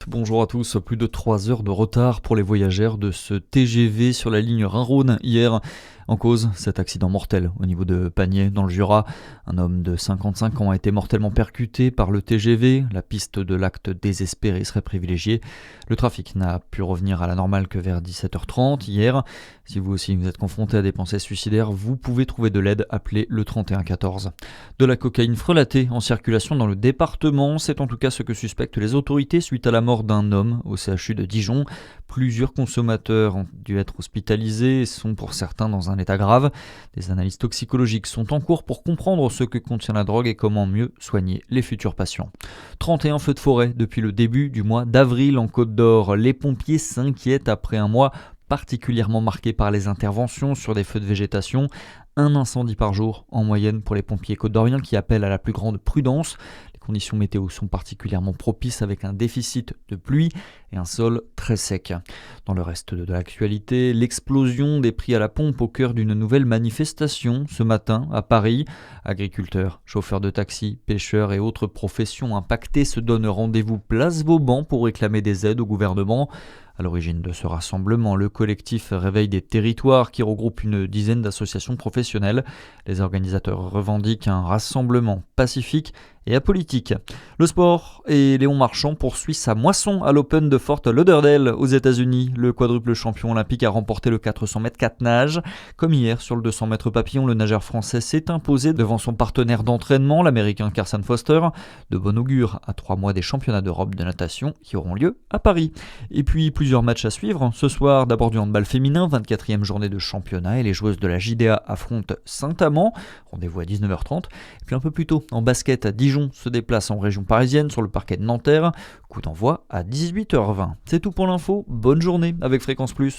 Bonjour à tous. Plus de 3 heures de retard pour les voyageurs de ce TGV sur la ligne Rhin-Rhône hier. En cause, cet accident mortel au niveau de Pagné dans le Jura. Un homme de 55 ans a été mortellement percuté par le TGV. La piste de l'acte désespéré serait privilégiée. Le trafic n'a pu revenir à la normale que vers 17h30 hier. Si vous aussi vous êtes confronté à des pensées suicidaires, vous pouvez trouver de l'aide, appelez le 3114. De la cocaïne frelatée en circulation dans le département, c'est en tout cas ce que suspectent les autorités suite à la mort d'un homme au CHU de Dijon. Plusieurs consommateurs ont dû être hospitalisés et sont pour certains dans un état grave. Des analyses toxicologiques sont en cours pour comprendre ce que contient la drogue et comment mieux soigner les futurs patients. 31 feux de forêt depuis le début du mois d'avril en Côte d'Or. Les pompiers s'inquiètent après un mois particulièrement marqué par les interventions sur des feux de végétation. Un incendie par jour en moyenne pour les pompiers côte-d'oriens qui appellent à la plus grande prudence. Les conditions météo sont particulièrement propices avec un déficit de pluie et un sol très sec. Dans le reste de l'actualité, l'explosion des prix à la pompe au cœur d'une nouvelle manifestation ce matin à Paris. Agriculteurs, chauffeurs de taxi, pêcheurs et autres professions impactées se donnent rendez-vous place Vauban pour réclamer des aides au gouvernement. À l'origine de ce rassemblement, le collectif Réveil des territoires qui regroupe une dizaine d'associations professionnelles. Les organisateurs revendiquent un rassemblement pacifique et apolitique. Le sport et Léon Marchand poursuit sa moisson à l'Open de Fort Lauderdale aux États-Unis. Le quadruple champion olympique a remporté le 400 mètres 4 nages. Comme hier sur le 200 mètres papillon, le nageur français s'est imposé devant son partenaire d'entraînement, l'américain Carson Foster. De bon augure à 3 mois des championnats d'Europe de natation qui auront lieu à Paris. Et puis plusieurs matchs à suivre. Ce soir, d'abord du handball féminin, 24e journée de championnat et les joueuses de la JDA affrontent Saint-Amand. Rendez-vous à 19h30. Et puis un peu plus tôt, en basket, Dijon se déplace en région parisienne sur le parquet de Nanterre. Coup d'envoi à 18h20. C'est tout pour l'info. Bonne journée avec Fréquence Plus.